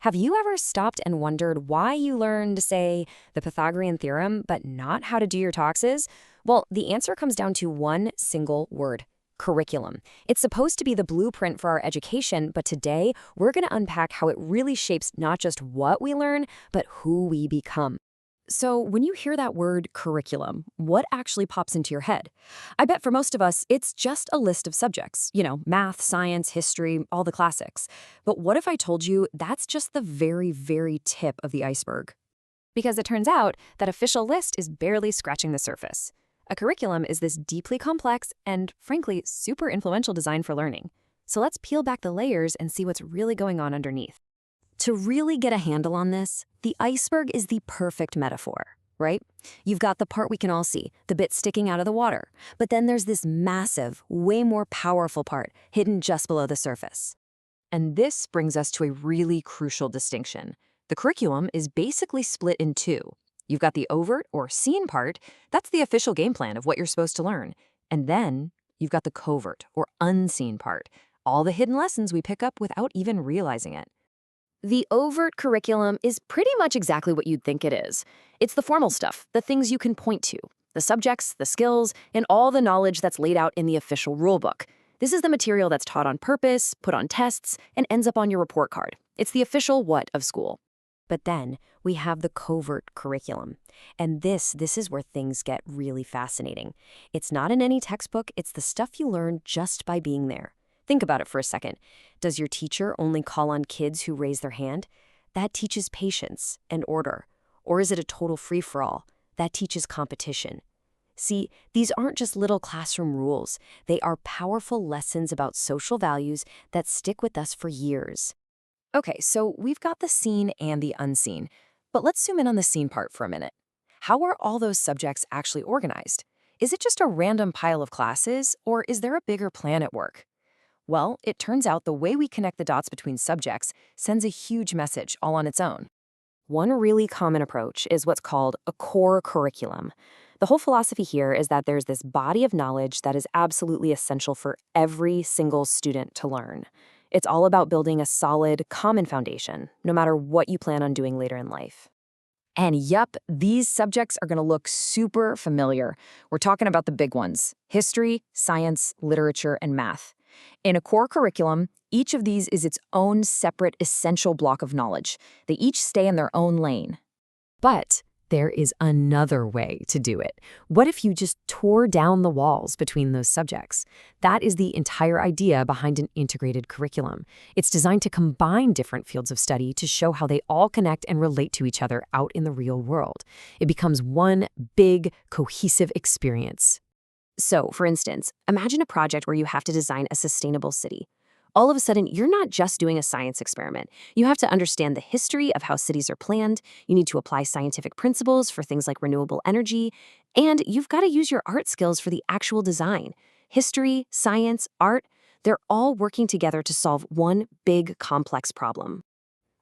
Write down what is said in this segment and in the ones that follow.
Have you ever stopped and wondered why you learned, say, the Pythagorean theorem, but not how to do your taxes? Well, the answer comes down to one single word: curriculum. It's supposed to be the blueprint for our education, but today we're going to unpack how it really shapes not just what we learn, but who we become. So, when you hear that word curriculum, what actually pops into your head? I bet for most of us, it's just a list of subjects, math, science, history, all the classics. But what if I told you that's just the very, very tip of the iceberg? Because it turns out that official list is barely scratching the surface. A curriculum is this deeply complex and, frankly, super influential design for learning. So let's peel back the layers and see what's really going on underneath. To really get a handle on this, the iceberg is the perfect metaphor, right? You've got the part we can all see, the bit sticking out of the water. But then there's this massive, way more powerful part hidden just below the surface. And this brings us to a really crucial distinction. The curriculum is basically split in two. You've got the overt or seen part, that's the official game plan of what you're supposed to learn. And then you've got the covert or unseen part, all the hidden lessons we pick up without even realizing it. The overt curriculum is pretty much exactly what you'd think it is. It's the formal stuff, the things you can point to, the subjects, the skills, and all the knowledge that's laid out in the official rulebook. This is the material that's taught on purpose, put on tests, and ends up on your report card. It's the official what of school. But then we have the covert curriculum. And this is where things get really fascinating. It's not in any textbook, it's the stuff you learn just by being there. Think about it for a second. Does your teacher only call on kids who raise their hand? That teaches patience and order. Or is it a total free-for-all? That teaches competition. See, these aren't just little classroom rules. They are powerful lessons about social values that stick with us for years. Okay, so we've got the seen and the unseen. But let's zoom in on the seen part for a minute. How are all those subjects actually organized? Is it just a random pile of classes, or is there a bigger plan at work? Well, it turns out the way we connect the dots between subjects sends a huge message all on its own. One really common approach is what's called a core curriculum. The whole philosophy here is that there's this body of knowledge that is absolutely essential for every single student to learn. It's all about building a solid, common foundation, no matter what you plan on doing later in life. And yup, these subjects are going to look super familiar. We're talking about the big ones: history, science, literature, and math. In a core curriculum, each of these is its own separate essential block of knowledge. They each stay in their own lane. But there is another way to do it. What if you just tore down the walls between those subjects? That is the entire idea behind an integrated curriculum. It's designed to combine different fields of study to show how they all connect and relate to each other out in the real world. It becomes one big, cohesive experience. So, for instance, imagine a project where you have to design a sustainable city. All of a sudden, you're not just doing a science experiment. You have to understand the history of how cities are planned, you need to apply scientific principles for things like renewable energy, and you've got to use your art skills for the actual design. History, science, art, they're all working together to solve one big, complex problem.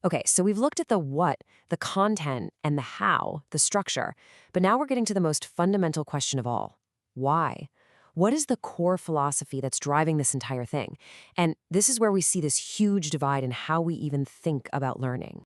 Okay, so we've looked at the what, the content, and the how, the structure, but now we're getting to the most fundamental question of all. Why? What is the core philosophy that's driving this entire thing? And this is where we see this huge divide in how we even think about learning.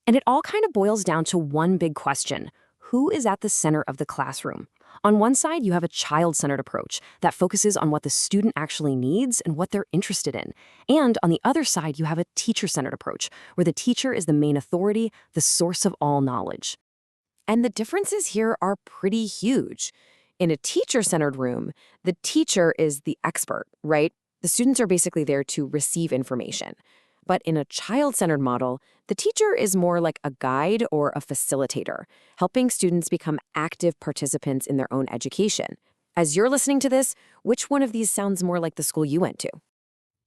And it all kind of boils down to one big question: who is at the center of the classroom? On one side, you have a child-centered approach that focuses on what the student actually needs and what they're interested in. And on the other side, you have a teacher-centered approach, where the teacher is the main authority, the source of all knowledge. And the differences here are pretty huge. In a teacher-centered room, the teacher is the expert, right? The students are basically there to receive information. But in a child-centered model, the teacher is more like a guide or a facilitator, helping students become active participants in their own education. As you're listening to this, which one of these sounds more like the school you went to?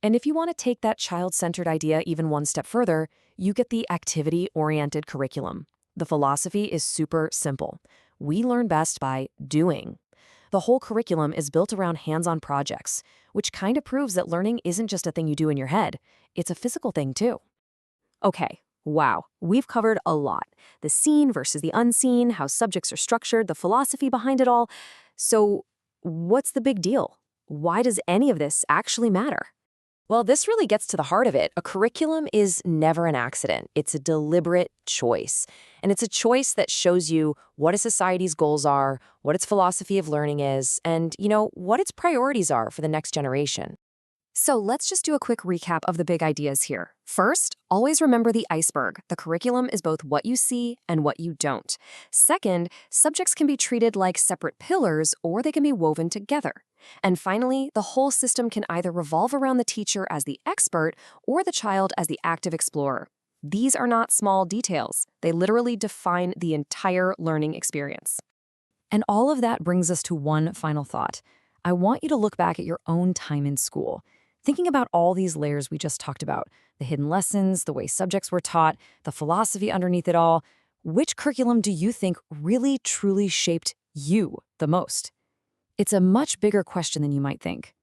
And if you want to take that child-centered idea even one step further, you get the activity-oriented curriculum. The philosophy is super simple. We learn best by doing. The whole curriculum is built around hands-on projects, which kind of proves that learning isn't just a thing you do in your head. It's a physical thing, too. Okay, wow, we've covered a lot. The seen versus the unseen, how subjects are structured, the philosophy behind it all. So what's the big deal? Why does any of this actually matter? Well, this really gets to the heart of it. A curriculum is never an accident. It's a deliberate choice. And it's a choice that shows you what a society's goals are, what its philosophy of learning is, and, what its priorities are for the next generation. So let's just do a quick recap of the big ideas here. First, always remember the iceberg. The curriculum is both what you see and what you don't. Second, subjects can be treated like separate pillars or they can be woven together. And finally, the whole system can either revolve around the teacher as the expert or the child as the active explorer. These are not small details. They literally define the entire learning experience. And all of that brings us to one final thought. I want you to look back at your own time in school. Thinking about all these layers we just talked about, the hidden lessons, the way subjects were taught, the philosophy underneath it all, which curriculum do you think really, truly shaped you the most? It's a much bigger question than you might think.